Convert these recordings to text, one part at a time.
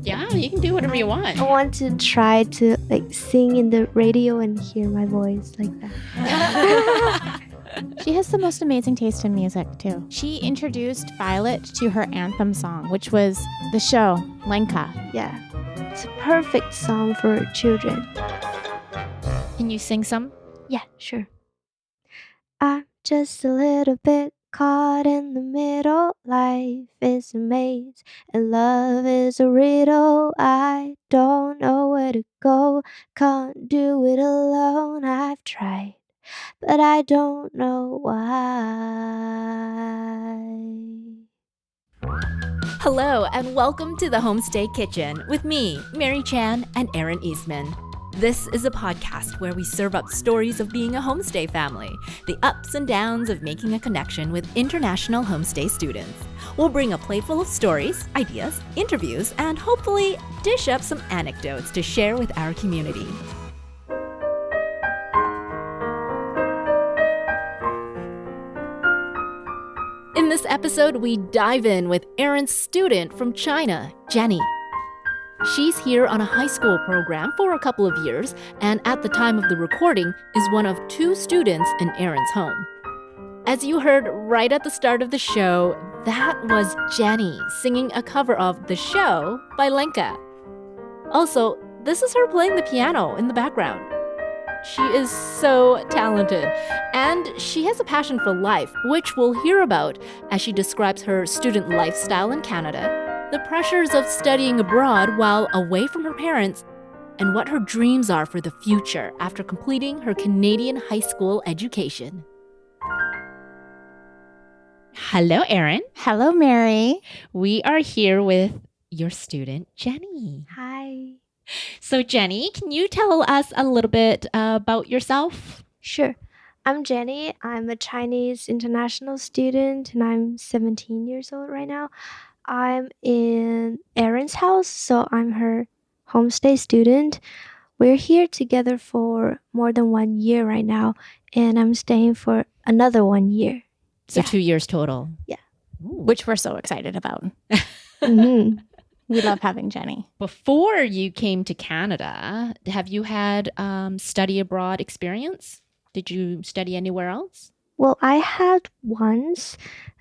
Yeah, you can do whatever you want. I want to try to sing in the radio and hear my voice like that. She has the most amazing taste in music, too. She introduced Violet to her anthem song, which was the show, Lenka. Yeah, it's a perfect song for children. Can you sing some? Yeah, sure. I'm just a little bit caught in the middle. Life is a maze and love is a riddle. I don't know where to go, can't do it alone. I've tried, but I don't know why. Hello, and welcome to the Homestay Kitchen with me, Mary Chan and Erin Eastman. This is a podcast where we serve up stories of being a homestay family, the ups and downs of making a connection with international homestay students. We'll bring a plate full of stories, ideas, interviews, and hopefully dish up some anecdotes to share with our community. In this episode, we dive in with Erin's student from China, Jenny. She's here on a high school program for a couple of years, and at the time of the recording is one of 2 students in Erin's home. As you heard right at the start of the show, that was Jenny singing a cover of The Show by Lenka. Also, this is her playing the piano in the background. She is so talented, and she has a passion for life, which we'll hear about as she describes her student lifestyle in Canada, the pressures of studying abroad while away from her parents, and what her dreams are for the future after completing her Canadian high school education. Hello, Erin. Hello, Mary. We are here with your student, Jenny. Hi. So, Jenny, can you tell us a little bit about yourself? Sure. I'm Jenny. I'm a Chinese international student, and I'm 17 years old right now. I'm in Erin's house, so I'm her homestay student. We're here together for more than 1 year right now, and I'm staying for another 1 year. So 2 years total. Yeah. Ooh. Which we're so excited about. Mm-hmm. We love having Jenny. Before you came to Canada, have you had study abroad experience? Did you study anywhere else? Well, I had once.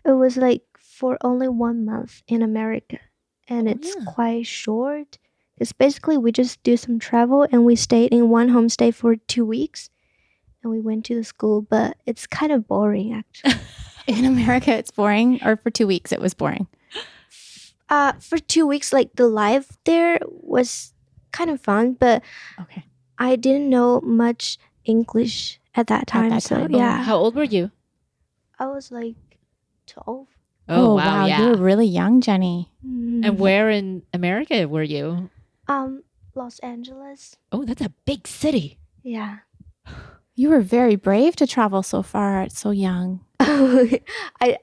It was for only 1 month in America, and it's quite short. It's basically we just do some travel, and we stayed in one homestay for 2 weeks, and we went to the school, but it's kind of boring actually. In America, it's boring, or for 2 weeks it was boring? For 2 weeks, the life there was kind of fun, but Okay. I didn't know much English at that time. So yeah, How old were you? I was 12. Oh, wow. Yeah. You were really young, Jenny. And where in America were you? Los Angeles. Oh, that's a big city. Yeah. You were very brave to travel so far at so young. I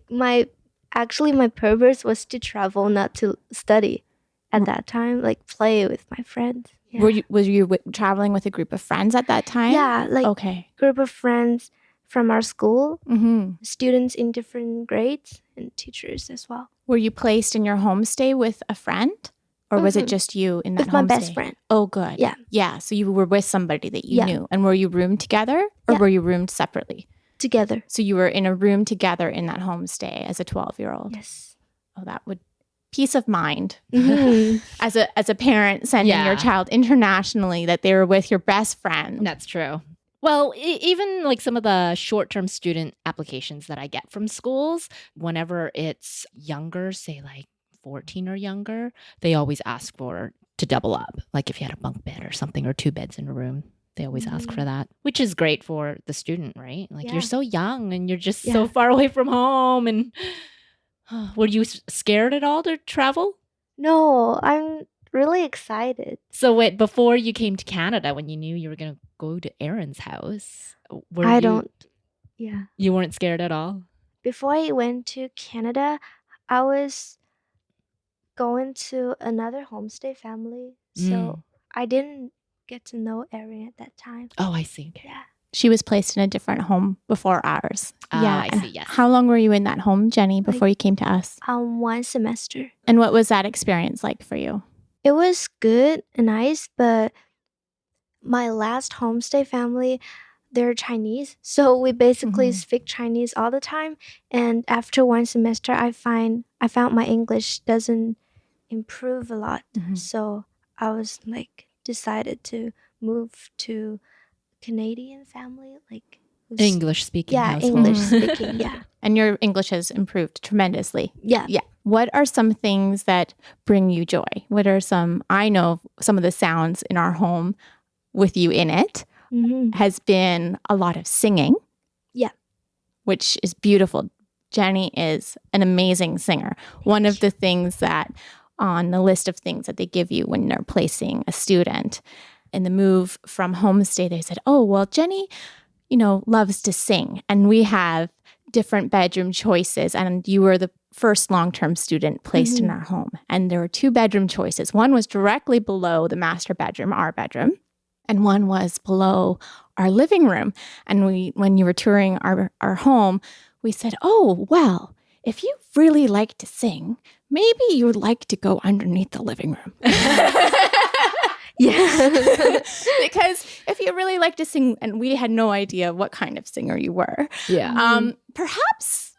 my purpose was to travel, not to study at that time, play with my friends. Yeah. Was you traveling with a group of friends at that time? Yeah, Okay. group of friends from our school, Mm-hmm. students in different grades, and teachers as well. Were you placed in your homestay with a friend? Or was it just you in that With my homestay? best friend. Oh, good. Yeah. Yeah, so you were with somebody that you Yeah. knew. And were you roomed together or Yeah. were you roomed separately? Together. So you were in a room together in that homestay as a 12-year-old. Yes. Oh, that would peace of mind Mhm. as a parent sending your Yeah. child internationally that they were with your best friend. That's true. Well, even some of the short-term student applications that I get from schools, whenever it's younger, say 14 or younger, they always ask to double up. If you had a bunk bed or something, or 2 beds in a room, they always ask for that, which is great for the student, right? Yeah. You're so young and you're just Yeah. so far away from home. And were you scared at all to travel? No, I'm really excited. So wait, before you came to Canada, when you knew you were going to go to Erin's house, you weren't scared at all? Before I went to Canada, I was going to another homestay family, so I didn't get to know Erin at that time. Oh, I see. Okay. Yeah. She was placed in a different home before ours. I see, yes. How long were you in that home, Jenny, before you came to us? 1 semester. And what was that experience like for you? It was good and nice, but my last homestay family, they're Chinese. So we basically speak Chinese all the time. And after 1 semester, I found my English doesn't improve a lot. So I was like decided to move to Canadian family, like English-speaking household. English-speaking, yeah. And your English has improved tremendously. Yeah. Yeah. What are some things that bring you joy? I know some of the sounds in our home with you in it has been a lot of singing. Yeah. Which is beautiful. Jenny is an amazing singer. One of the things that on the list of things that they give you when they're placing a student in the move from Homestay, they said, oh, well, Jenny, loves to sing. And we have different bedroom choices. And you were the first long-term student placed in our home. And there were 2 bedroom choices. One was directly below the master bedroom, our bedroom. And one was below our living room. And when you were touring our home, we said, oh, well, if you really like to sing, maybe you would like to go underneath the living room. Yeah. Because if you really like to sing, and we had no idea what kind of singer you were, perhaps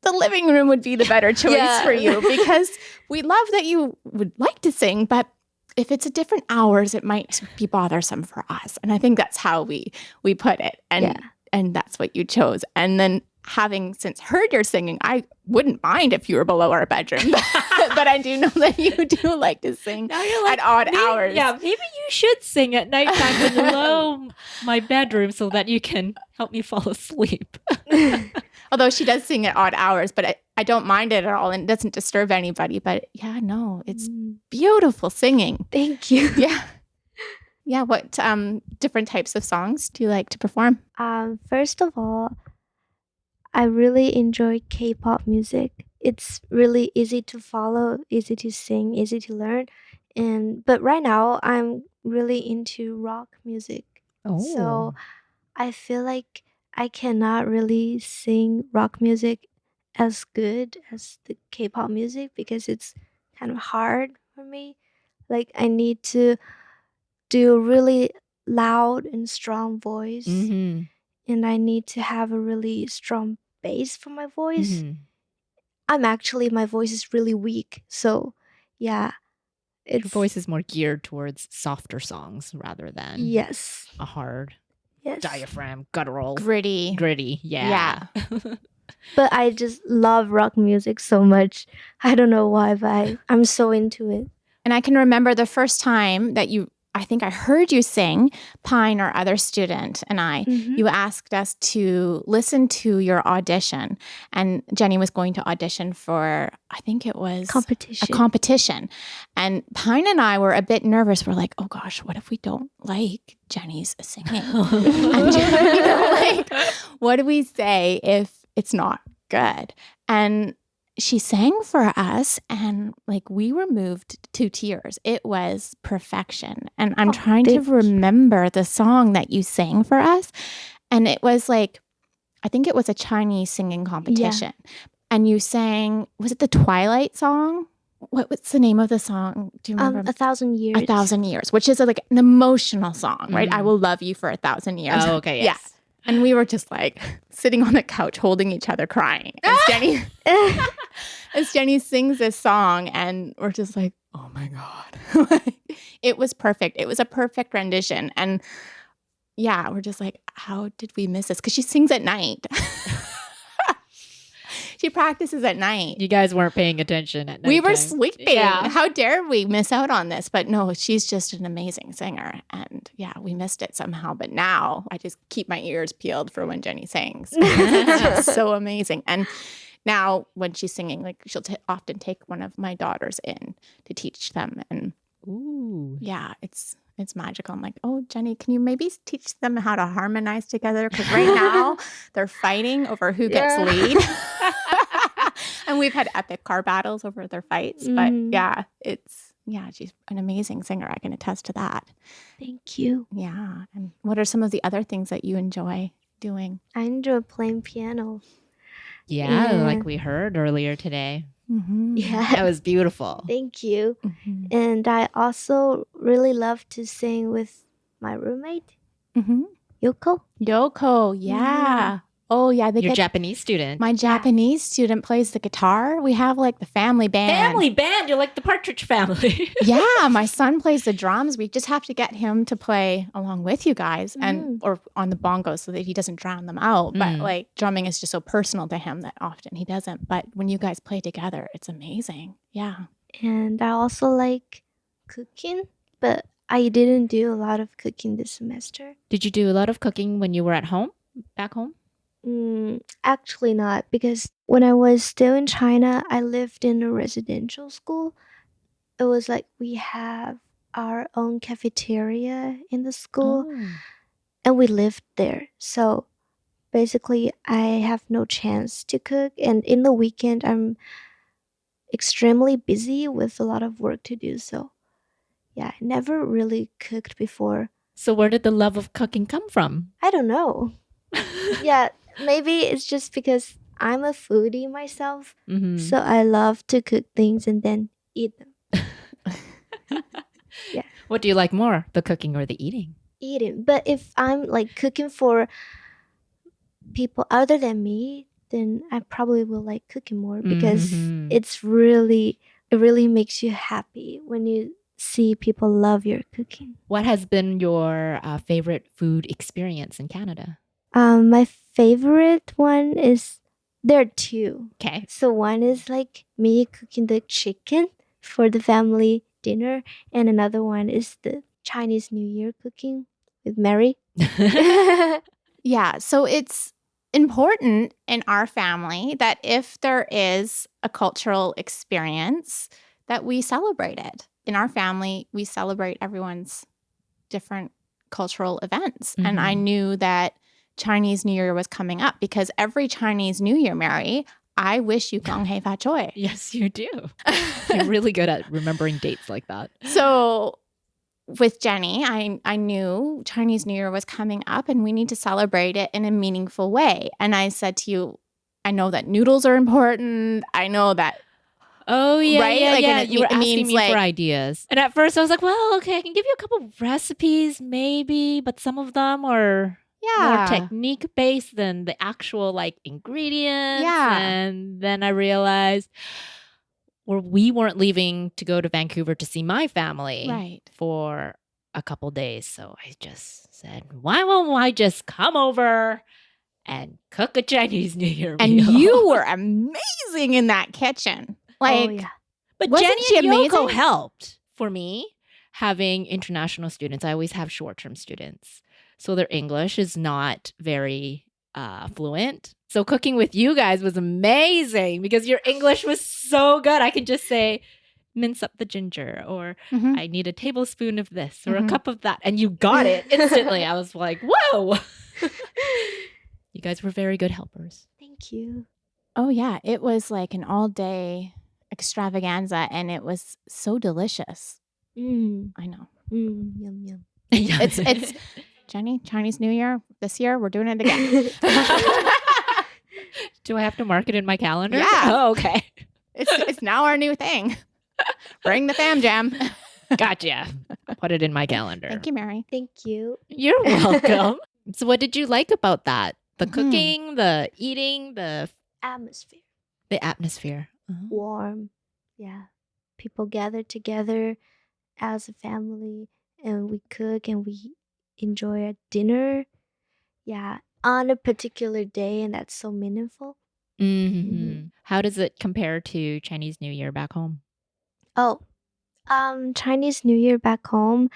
the living room would be the better choice for you, because we love that you would like to sing, but if it's at different hours, it might be bothersome for us. And I think that's how we put it. And that's what you chose. And then having since heard your singing, I wouldn't mind if you were below our bedroom. But I do know that you do like to sing at odd hours. Yeah, maybe you should sing at nighttime below my bedroom so that you can help me fall asleep. Although she does sing at odd hours, but I don't mind it at all, and it doesn't disturb anybody. But yeah, no, it's beautiful singing. Thank you. Yeah. Yeah, what different types of songs do you like to perform? First of all, I really enjoy K-pop music. It's really easy to follow, easy to sing, easy to learn. But right now, I'm really into rock music. So I feel like I cannot really sing rock music as good as the K-pop music because it's kind of hard for me. Like I need to do a really loud and strong voice, and I need to have a really strong bass for my voice. My voice is really weak, so yeah. Your voice is more geared towards softer songs rather than a hard diaphragm, guttural, gritty. Yeah. But I just love rock music so much. I don't know why, but I'm so into it. And I can remember the first time that I think I heard you sing, Pine, our other student, and you asked us to listen to your audition. And Jenny was going to audition for, I think it was a competition. And Pine and I were a bit nervous. We're like, oh gosh, what if we don't like Jenny's singing? And Jenny, what do we say if it's not good? And she sang for us, and we were moved to tears. It was perfection. And I'm trying to remember the song that you sang for us. And it was I think it was a Chinese singing competition. Yeah. And you sang, was it the Twilight song? What's the name of the song? Do you remember? 1,000 Years. 1,000 Years, which is an emotional song, right? I will love you for 1,000 years. Oh, okay, yes. Yeah. And we were just sitting on the couch holding each other crying as Jenny sings this song, and we're just like, oh my God. It was perfect. It was a perfect rendition. And yeah, we're just like, how did we miss this? Because she sings at night. She practices at night. You guys weren't paying attention at night. We were sleeping. Yeah. How dare we miss out on this? But no, she's just an amazing singer. And yeah, we missed it somehow. But now I just keep my ears peeled for when Jenny sings. It's just so amazing. And now when she's singing, she'll often take one of my daughters in to teach them. And yeah, it's magical. I'm like, oh, Jenny, can you maybe teach them how to harmonize together? Because right now they're fighting over who gets lead. And we've had epic car battles over their fights. But yeah, it's Yeah, she's an amazing singer. I can attest to that. Thank you. Yeah. And what are some of the other things that you enjoy doing? I enjoy playing piano. Yeah, And like we heard earlier today. Mm-hmm. yeah, That was beautiful. thank you. Mm-hmm. And I also really love to sing with my roommate, Mm-hmm. Yoko. Yoko, yeah. Oh, yeah. They Your get Japanese student. my Japanese student plays the guitar. We have like the family band. Family band. You're like the Partridge Family. Yeah, my son plays the drums. We just have to get him to play along with you guys and or on the bongos so that he doesn't drown them out. But like drumming is just so personal to him that often he doesn't. But when you guys play together, it's amazing. Yeah. And I also like cooking, but I didn't do a lot of cooking this semester. Did you do a lot of cooking when you were at home, back home? Actually not, because when I was still in China, I lived in a residential school. It was like we have our own cafeteria in the school, and we lived there. So basically, I have no chance to cook. And in the weekend, I'm extremely busy with a lot of work to do. So yeah, I never really cooked before. So where did the love of cooking come from? I don't know. Yeah, maybe it's just because I'm a foodie myself. So I love to cook things and then eat them. Yeah. What do you like more, the cooking or the eating? Eating. But if I'm like cooking for people other than me, then I probably will like cooking more because it really makes you happy when you see people love your cooking. What has been your favorite food experience in Canada? My favorite one is, there are two. Okay. So one is like me cooking the chicken for the family dinner, and another one is the Chinese New Year cooking with Mary. Yeah. So it's important in our family that if there is a cultural experience, that we celebrate it. In our family, we celebrate everyone's different cultural events. And I knew that Chinese New Year was coming up because every Chinese New Year, Mary, I wish you Gong Hei Fa Choi. Yes, you do. You're really good at remembering dates like that. So with Jenny, I knew Chinese New Year was coming up and we need to celebrate it in a meaningful way. And I said to you, I know that noodles are important. I know that. Oh, yeah, right? yeah, Like, yeah. and You were it asking means, me like- for ideas. And at first I was like, well, okay, I can give you a couple recipes maybe, but some of them are more technique-based than the actual like ingredients. Yeah. And then I realized, well, we weren't leaving to go to Vancouver to see my family Right. for a couple days. So I just said, why won't I just come over and cook a Chinese New Year And meal? you were amazing in that kitchen. Like, oh yeah. But Wasn't Jenny she and Yoko amazing? helped for me having international students. I always have short-term students. So their English is not very fluent. So cooking with you guys was amazing because your English was so good. I can just say, mince up the ginger, or I need a tablespoon of this or a cup of that. And you got it instantly. I was like, whoa. You guys were very good helpers. Thank you. oh yeah, it was like an all-day extravaganza and it was so delicious. I know. Yum yum. It's Jenny, Chinese New Year this year, we're doing it again. Do I have to mark it in my calendar? Yeah. Oh, okay. It's now our new thing. Bring the fam jam. Gotcha. Put it in my calendar. Thank you, Mary. Thank you. You're welcome. So what did you like about that? The Mhm. cooking, the eating, the Atmosphere. atmosphere. Warm. Yeah. People gather together as a family and we cook and we enjoy a dinner. Yeah. On a particular day, and that's so meaningful. How does it compare to Chinese New Year back home? Oh, Chinese New Year back home,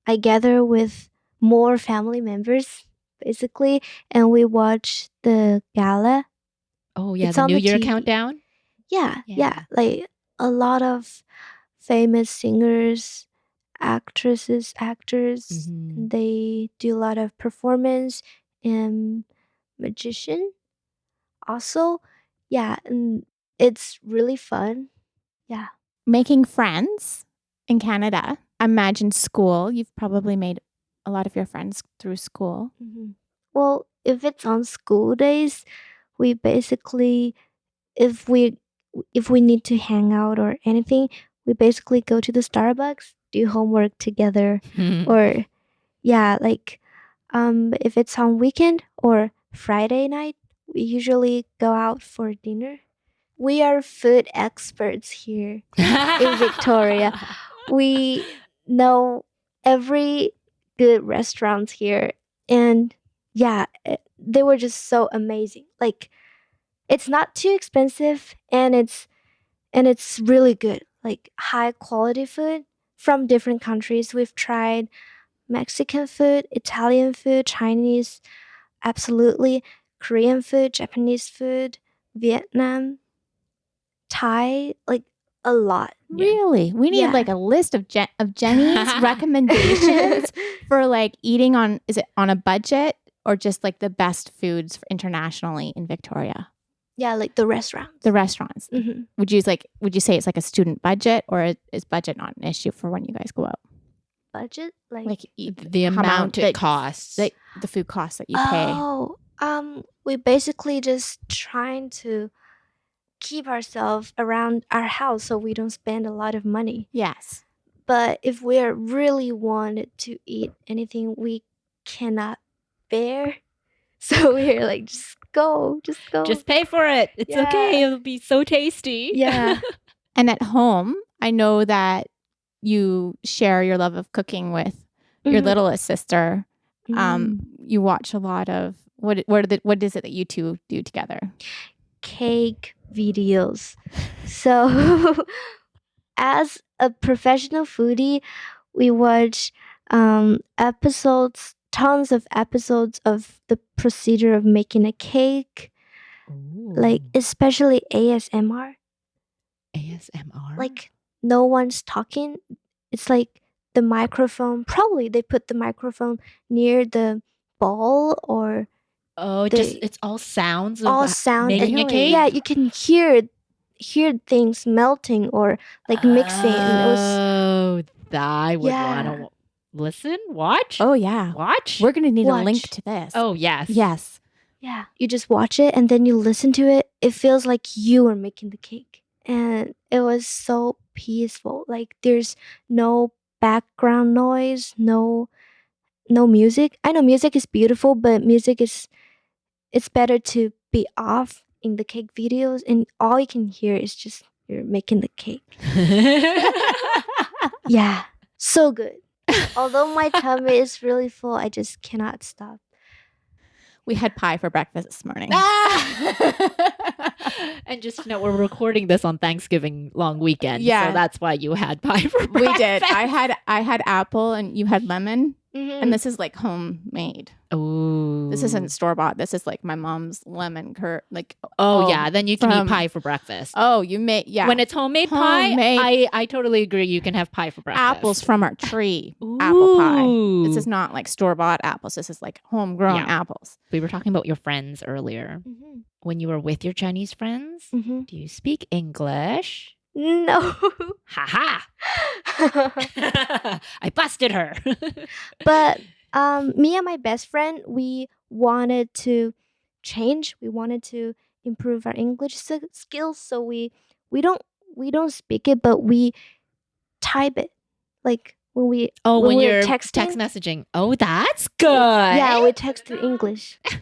I gather with more family members, basically, and we watch the gala. Oh, yeah, It's the on New the Year TV. countdown? Yeah, Yeah. like a lot of famous singers, actresses, actors. Mhm. They do a lot of performance and magician. Also, yeah, and it's really fun. Yeah. Making friends in Canada, imagine school. You've probably made a lot of your friends through school. Well, if it's on school days, we basically, if we need to hang out or anything, we basically go to the Starbucks, do homework together, or like if it's on weekend or Friday night, we usually go out for dinner. We are food experts here in Victoria. We know every good restaurant here, and they were just so amazing. Like, it's not too expensive, and it's really good. Like, high quality food from different countries. We've tried Mexican food, Italian food, Chinese, absolutely, Korean food, Japanese food, Vietnam, Thai, like a lot. Really? We need like a list of Jenny's recommendations for like eating on, is it on a budget or just like the best foods internationally in Victoria? Yeah, like the restaurants. The restaurants. Would you say it's like a student budget, or is budget not an issue for when you guys go out? Budget? Like the amount it costs. Like the food costs that you pay. Oh, we basically just trying to keep ourselves around our house so we don't spend a lot of money. Yes. But if we really wanted to eat anything we cannot bear, so we're like, just go. Just pay for it. It's okay. It'll be so tasty. Yeah. And at home, I know that you share your love of cooking with your littlest sister. You watch a lot of what is it that you two do together? Cake videos. So as a professional foodie, we watch tons of episodes of the procedure of making a cake. Ooh. Like, especially ASMR. Like, no one's talking. It's like the microphone, probably they put the microphone near the bowl, or it's all sounds of all sound, making a cake. Yeah, you can hear things melting or like mixing. And I would want to listen, watch. Oh yeah, watch. We're gonna need a link to this. Oh yes. Yeah, you just watch it and then you listen to it. It feels like you are making the cake, and it was so peaceful. Like, there's no background noise, no music. I know music is beautiful, but it's better to be off in the cake videos, and all you can hear is just you're making the cake. Yeah, so good. Although my tummy is really full, I just cannot stop. We had pie for breakfast this morning. And just we're recording this on Thanksgiving long weekend. Yeah. So that's why you had pie for breakfast. We did. I had apple and you had lemon. And this is like homemade. Oh, this isn't store-bought. This is like my mom's lemon curd. Like, yeah, then you can eat pie for breakfast. Oh, you make when it's homemade pie. I totally agree. You can have pie for breakfast. Apples from our tree. Ooh. Apple pie. This is not like store-bought apples. This is like homegrown apples. We were talking about your friends earlier. When you were with your Chinese friends, do you speak English? No. Ha I busted her. But me and my best friend, we wanted to change. We wanted to improve our English skills. So we don't speak it, but we type it. Like when you're texting. Text messaging. Oh, that's good. Yeah, we text in English. I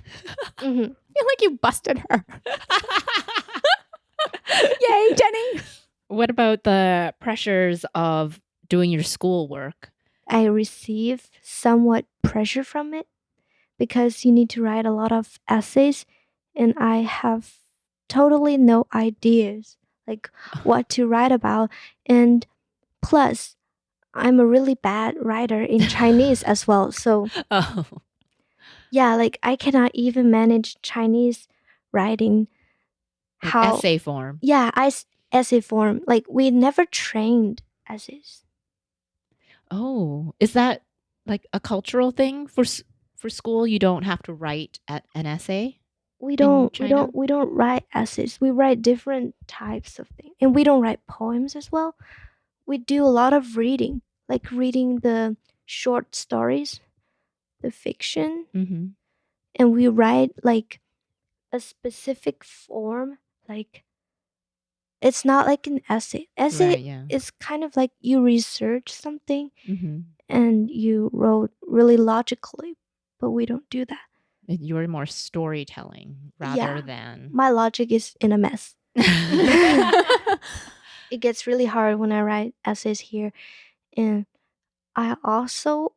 feel like you busted her. Yay, Jenny. What about the pressures of doing your schoolwork? I receive somewhat pressure from it because you need to write a lot of essays, and I have totally no ideas like what to write about. And plus, I'm a really bad writer in Chinese as well. So yeah, like I cannot even manage Chinese writing. Like essay form. Yeah, essay form. Like, we never trained essays. Oh, is that like a cultural thing for school? You don't have to write an essay. We don't write essays. We write different types of things, and we don't write poems as well. we do a lot of reading, like reading the short stories, the fiction, Mm-hmm. and we write like a specific form. Like it's not like an essay. Essay Right, yeah. is kind of like you research something Mm-hmm. and you wrote really logically, but we don't do that. You're more storytelling rather Yeah. than. My logic is in a mess. It gets really hard when I write essays here. And I also,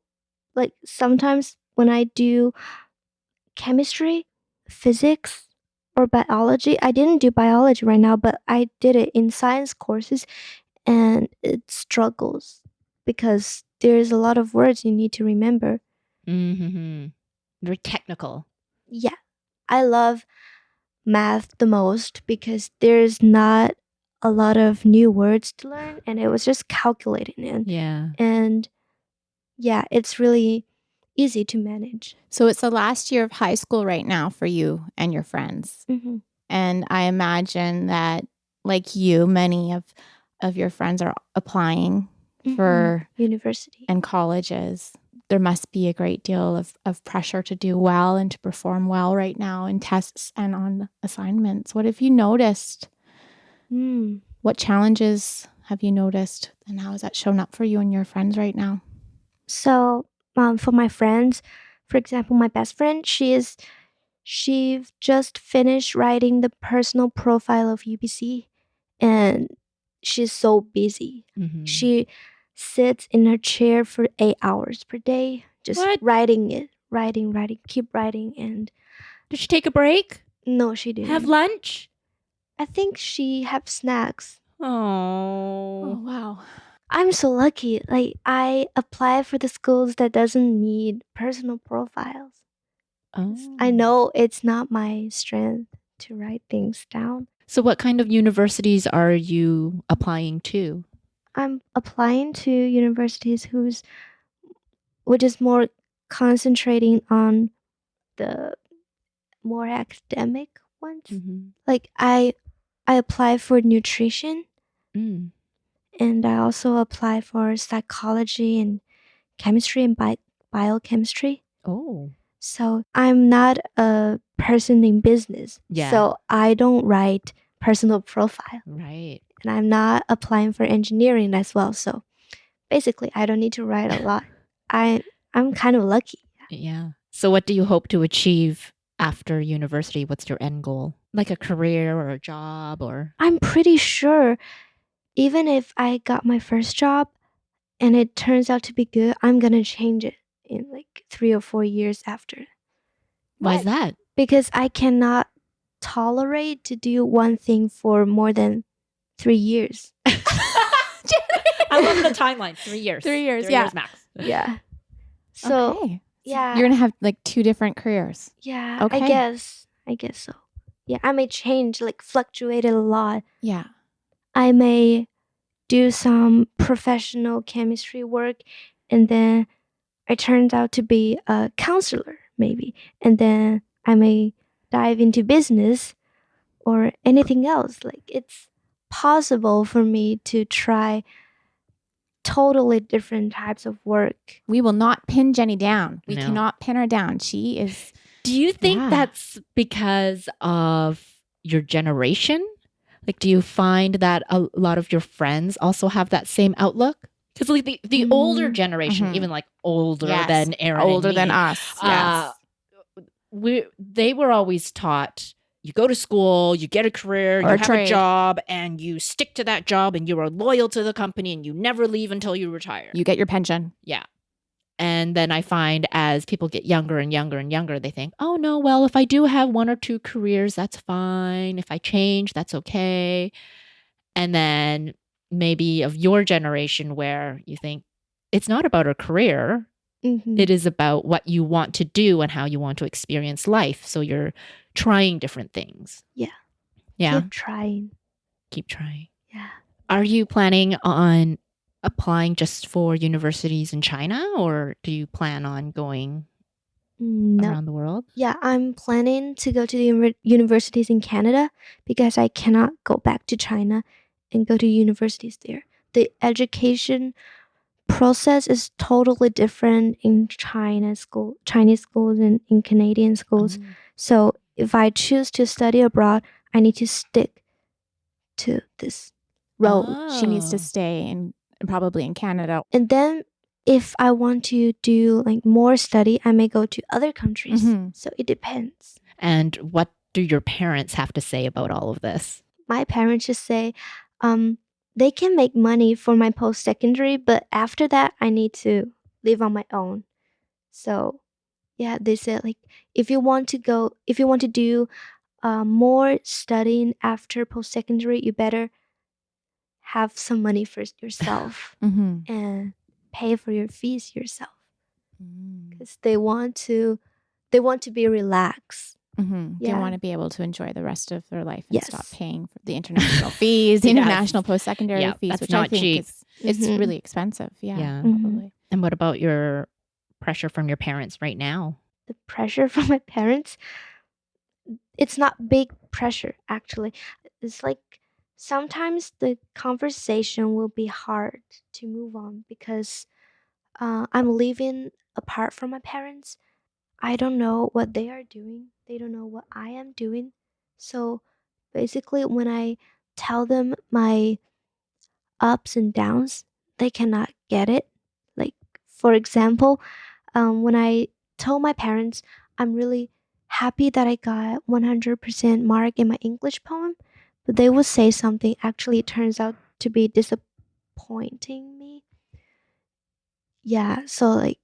like, sometimes when I do chemistry, physics, or biology, I didn't do biology right now, but I did it in science courses, and it struggles because there's a lot of words you need to remember. Mm-hmm. Very technical. Yeah, I love math the most because there's not a lot of new words to learn, and it was just calculating it. Yeah. And yeah, it's really easy to manage. So it's the last year of high school right now for you and your friends. Mm-hmm. And I imagine that, like you, many of your friends are applying for university and colleges. There must be a great deal of pressure to do well and to perform well right now in tests and on assignments. What have you noticed? What challenges have you noticed? And how has that shown up for you and your friends right now? So, for my friends, for example, my best friend, she just finished writing the personal profile of UBC, and she's so busy. Mm-hmm. She sits in her chair for 8 hours per day, just What? writing, keep writing. And Did she take a break? no, she didn't. Have lunch? I think she have snacks. Oh. Wow. I'm so lucky. Like, I apply for the schools that doesn't need personal profiles. I know it's not my strength to write things down. So what kind of universities are you applying to? I'm applying to universities which is more concentrating on the more academic ones. Mm-hmm. Like I apply for nutrition, Mm. and I also apply for psychology and chemistry and biochemistry. Oh. So I'm not a person in business. Yeah. So I don't write personal profile. Right. And I'm not applying for engineering as well. So basically I don't need to write a lot. I'm kind of lucky. Yeah. So what do you hope to achieve after university? What's your end goal? Like a career or a job or? I'm pretty sure even if I got my first job and it turns out to be good, I'm going to change it in like 3 or 4 years after. Why is that? Because I cannot tolerate to do one thing for more than 3 years. I love the timeline. 3 years. 3 years, 3 yeah. years max. Yeah. So, Okay. yeah. You're going to have like 2 different careers. Yeah, Okay. I guess so. Yeah, I may change, like fluctuate it a lot. Yeah. I may do some professional chemistry work, and then it turns out to be a counselor, maybe. And then I may dive into business or anything else. Like, it's possible for me to try totally different types of work. We will not pin Jenny down. We No. cannot pin her down. She is. Do you think Yeah. that's because of your generation? Like, do you find that a lot of your friends also have that same outlook? Because like the older generation, Mhm. even like older Yes. than Erin, Older and than me, us. Yes. they were always taught you go to school, you get a career, Or you a have trade. a job, and you stick to that job, and you are loyal to the company, and you never leave until you retire. You get your pension. Yeah. And then I find as people get younger and younger and younger, they think, oh, no, well, if I do have 1 or 2 careers, that's fine. If I change, that's okay. And then maybe of your generation where you think it's not about a career. Mm-hmm. It is about what you want to do and how you want to experience life. So you're trying different things. Yeah. Yeah. Keep trying. Keep trying. Yeah. Are you planning on applying just for universities in China, or do you plan on going No. around the world? Yeah, I'm planning to go to the universities in Canada because I cannot go back to China and go to universities there. the education process is totally different in Chinese schools and in Canadian schools. So if I choose to study abroad, I need to stick to this road. She needs to stay in probably in Canada. And then if I want to do like more study, I may go to other countries. So it depends. And what do your parents have to say about all of this? My parents just say, they can make money for my post-secondary, but after that, I need to live on my own. So yeah, they said like if you want to do more studying after post-secondary, you better have some money for yourself and pay for your fees yourself, because they want to be relaxed. They want to be able to enjoy the rest of their life and Yes. stop paying for the international fees, the international post-secondary fees, that's which not I think cheap. is really expensive. Yeah. Probably. And what about your pressure from your parents right now? The pressure from my parents, it's not big pressure actually. It's like sometimes the conversation will be hard to move on because I'm living apart from my parents. I don't know what they are doing. They don't know what I am doing. So basically, when I tell them my ups and downs, they cannot get it. Like, for example, when I told my parents I'm really happy that I got 100% mark in my English poem, but they would say something actually turns out to be disappointing me. Yeah, so like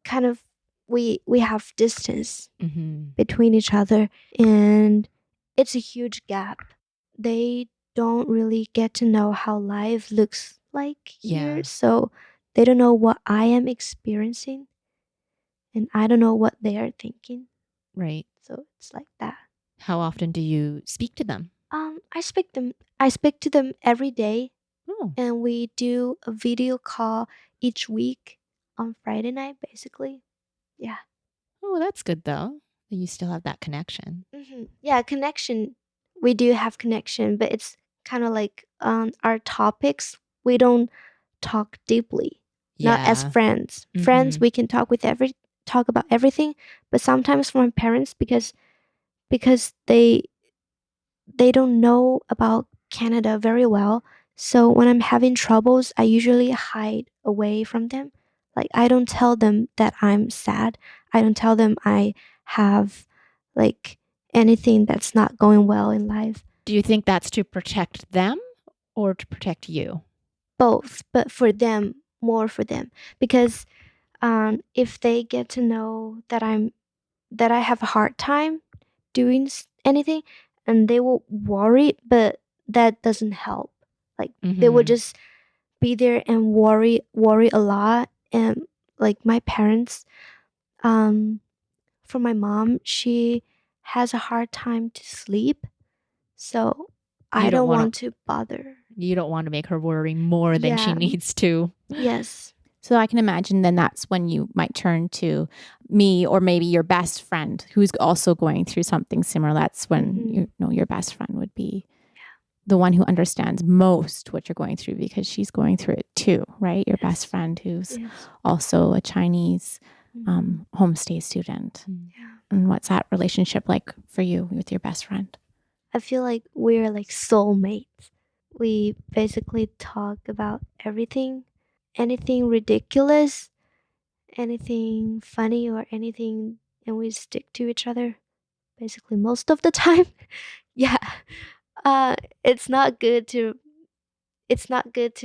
kind of we have distance between each other, and it's a huge gap. They don't really get to know how life looks like here, so they don't know what I am experiencing, and I don't know what they are thinking. Right. So it's like that. How often do you speak to them? I speak to them every day, Oh. and we do a video call each week on Friday night, basically. Yeah. Oh, that's good though. You still have that connection. Yeah, connection. We do have connection, but it's kind of like our topics. We don't talk deeply. Not as friends. Friends, we can talk about everything. But sometimes for my parents, because they don't know about Canada very well. So when I'm having troubles, I usually hide away from them. Like I don't tell them that I'm sad. I don't tell them I have like anything that's not going well in life. Do you think that's to protect them or to protect you? Both, but for them, more for them, because if they get to know that I have a hard time doing anything, and they will worry, but that doesn't help. Like they will just be there and worry a lot. And like my parents, for my mom, she has a hard time to sleep, so I don't want to bother. You don't want to make her worry more than she needs to. Yes. So I can imagine then that's when you might turn to me or maybe your best friend who's also going through something similar. That's when you know your best friend would be the one who understands most what you're going through, because she's going through it too, right? Your best friend who's also a Chinese homestay student. And what's that relationship like for you with your best friend? I feel like we're like soulmates. We basically talk about everything. Anything ridiculous, anything funny, or anything, and we stick to each other basically most of the time. Yeah. It's not good to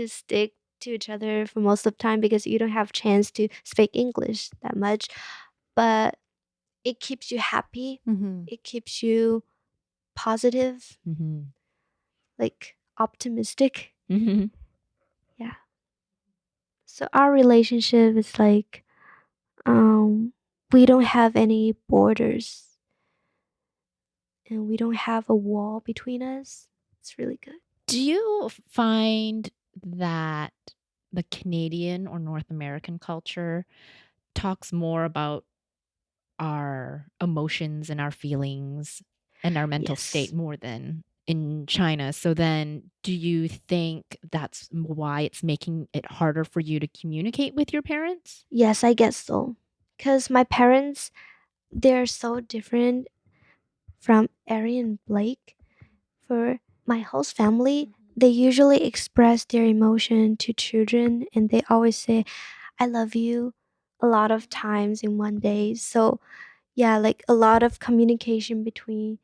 stick to each other for most of the time because you don't have chance to speak English that much, but it keeps you happy. It keeps you positive, like optimistic. Yeah. So our relationship is like, we don't have any borders, and we don't have a wall between us. It's really good. Do you find that the Canadian or North American culture talks more about our emotions and our feelings and our mental state more than in China. So then do you think that's why it's making it harder for you to communicate with your parents? Yes, I guess so. Because my parents, they're so different from Erin and Blake. For my host family, they usually express their emotion to children and they always say, I love you a lot of times in one day. So, yeah, like a lot of communication between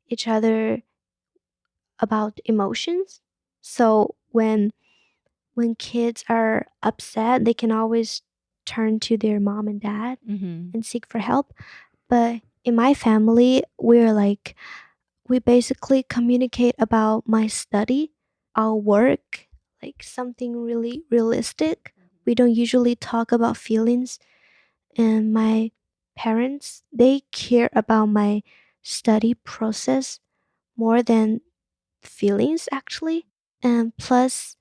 each other about emotions. So, when kids are upset, they can always turn to their mom and dad Mm-hmm. and seek for help. But in my family, we basically communicate about my study, our work, like something really realistic. We don't usually talk about feelings. And my parents, they care about my study process more than feelings actually. And plus,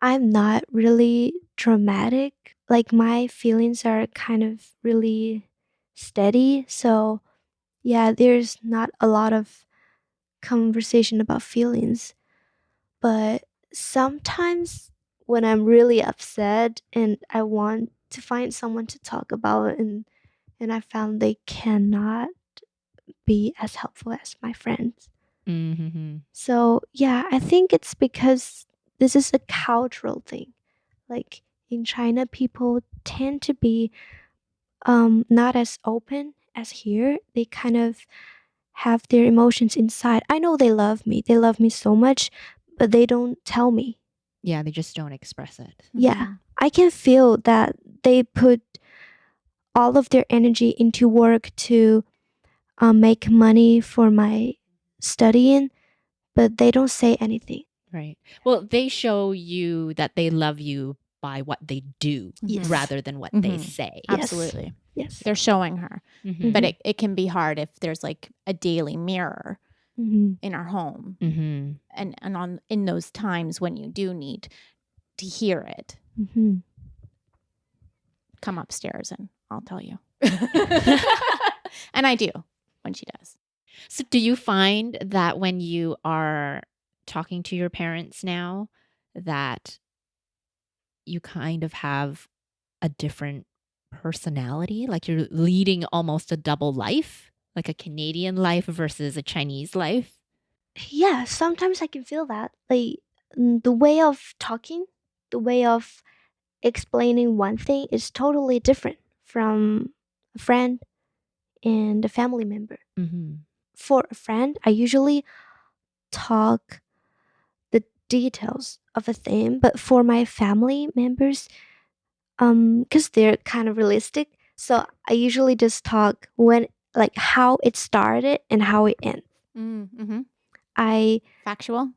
I'm not really dramatic. Like my feelings are kind of really steady. So, yeah, there's not a lot of conversation about feelings. But sometimes when I'm really upset and I want to find someone to talk about and I found they cannot be as helpful as my friends. Mm-hmm. So, yeah, I think it's because this is a cultural thing. Like in China, people tend to be not as open as here. They kind of have their emotions inside. I know they love me. They love me so much, but they don't tell me. Yeah, they just don't express it. Yeah, I can feel that they put all of their energy into work to make money for my studying, but they don't say anything. Right. Well, they show you that they love you by what they do Yes. rather than what they Mhm. say. Yes. Absolutely. Yes. They're showing her. Mhm. But it can be hard if there's like a daily mirror Mhm. in our home. Mhm. And in those times when you do need to hear it, Mhm. come upstairs and I'll tell you. And I do when she does. So do you find that when you are talking to your parents now that you kind of have a different personality? Like you're leading almost a double life, like a Canadian life versus a Chinese life? Yeah, sometimes I can feel that. Like the way of talking, the way of explaining one thing is totally different from a friend and a family member. Mhm. For a friend, I usually talk the details of a thing, but for my family members, because they're kind of realistic, so I usually just talk when like how it started and how it ends. Mm-hmm. I Factual?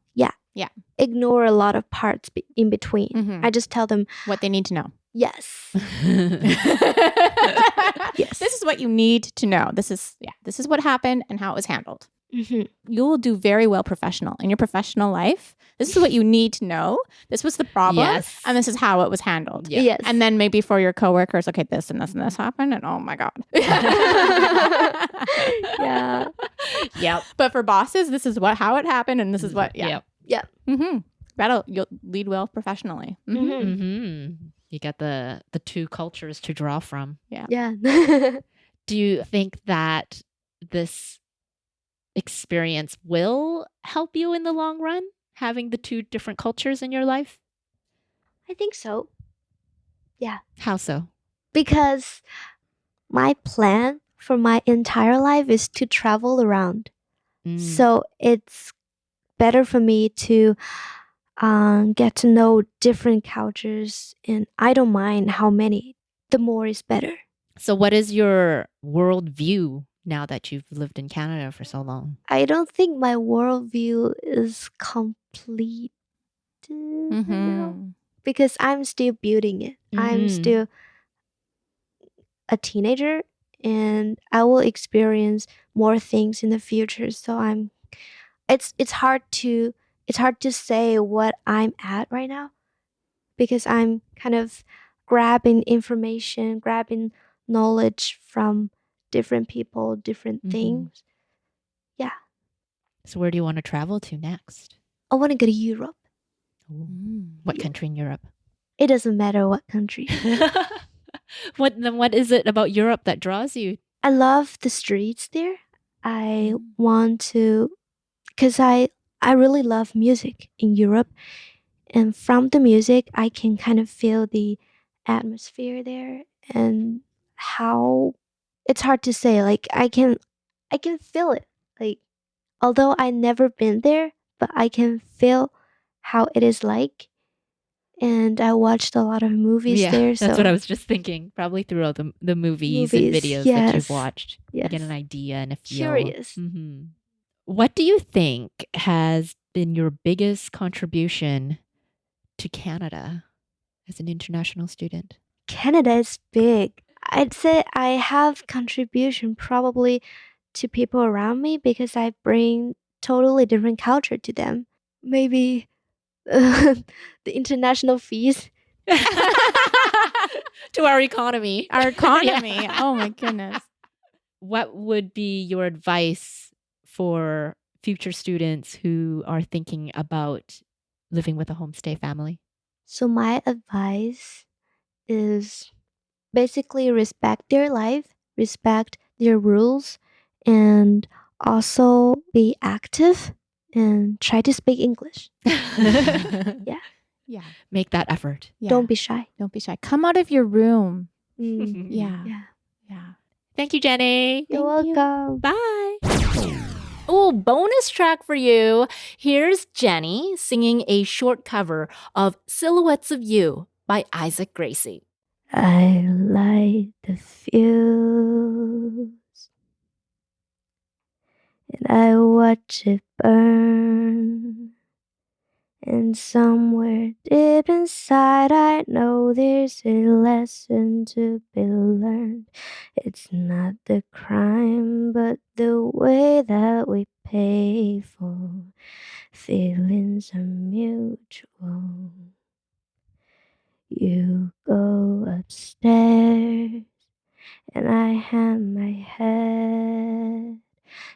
ignore a lot of parts in between. Mhm. I just tell them What they need to know. yes. Yes. This is what you need to know. This is what happened and how it was handled. Mhm. You will do very well professional in your professional life. This is what you need to know. This was the problem, Yes. and this is how it was handled. Yeah. Yes. And then maybe for your coworkers, okay, this and this and this happened, and oh my god. Yeah. Yep. But for bosses, this is how it happened, and this is what. Yeah. Yep. Yeah. You'll lead well professionally. Mhm. Mhm. You got the two cultures to draw from. Yeah. Do you think that this experience will help you in the long run, having the two different cultures in your life? I think so. How so? Because my plan for my entire life is to travel around. Mm. So it's better for me to get to know different cultures, and I don't mind how many. The more is better. So what is your worldview now that you've lived in Canada for so long? I don't think my worldview is complete because I'm still building it. I'm Mhm. still a teenager and I will experience more things in the future. So it's hard to say what I'm at right now because I'm kind of grabbing information, grabbing knowledge from different people, different Mhm. things. Yeah. So where do you want to travel to next? I want to go to Europe. What Yeah. country in Europe? It doesn't matter what country. What is it about Europe that draws you? I love the streets there. I want to, because I really love music in Europe. And from the music, I can kind of feel the atmosphere there and how it's hard to say. Like I can feel it. Like although I never been there, but I can feel how it is like. And I watched a lot of movies there. That's what I was just thinking. Probably through all the movies and videos that you've watched. You get an idea and a feel. Curious. What do you think has been your biggest contribution to Canada as an international student? Canada is big. I'd say I have contribution probably to people around me because I bring totally different culture to them. Maybe the international fees. To our economy. Our economy. Oh my goodness. What would be your advice for future students who are thinking about living with a homestay family? So my advice is basically respect their life, respect their rules, and also be active and try to speak English. Yeah. Make that effort. Yeah. Don't be shy. Don't be shy. Come out of your room. Yeah. Thank you, Jenny. You're welcome. Bye. Oh, bonus track for you. Here's Jenny singing a short cover of Silhouettes of You by Isaac Gracie. I light the fuse and I watch it burn. And somewhere deep inside I know there's a lesson to be learned. It's not the crime, but the way that we pay for feelings are mutual. You go upstairs and I hang my head.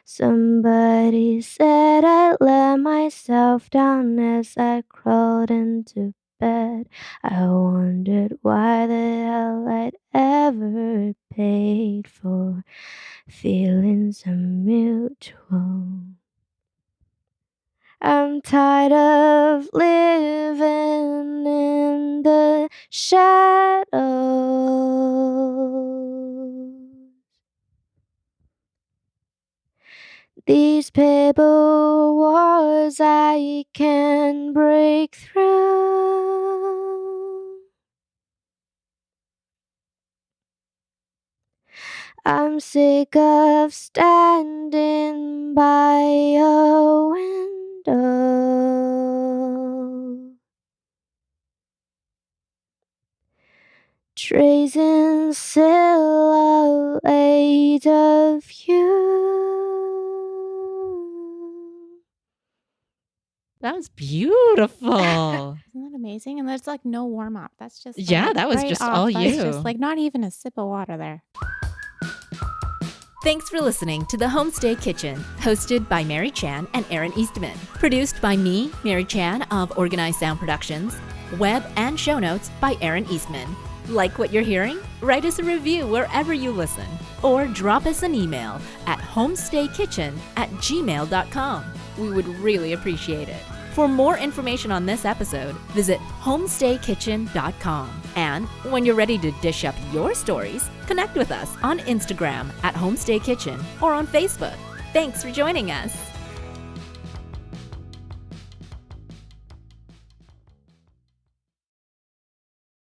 Somebody said I let myself down as I crawled into bed. I wondered why the hell I'd ever paid for feelings are mutual. I'm tired of living in the shadows. These paper walls I can break through. I'm sick of standing by a window, tracing silhouette of you. That was beautiful. Isn't that amazing? And there's like no warm up. That's just that was right just off. all That's you. just like not even a sip of water there. Thanks for listening to The Homestay Kitchen, hosted by Mary Chan and Erin Eastman. Produced by me, Mary Chan of Organized Sound Productions. Web and show notes by Erin Eastman. Like what you're hearing? Write us a review wherever you listen. Or drop us an email at homestaykitchen@gmail.com. We would really appreciate it. For more information on this episode, visit homestaykitchen.com. And when you're ready to dish up your stories, connect with us on Instagram at Homestay Kitchen or on Facebook. Thanks for joining us.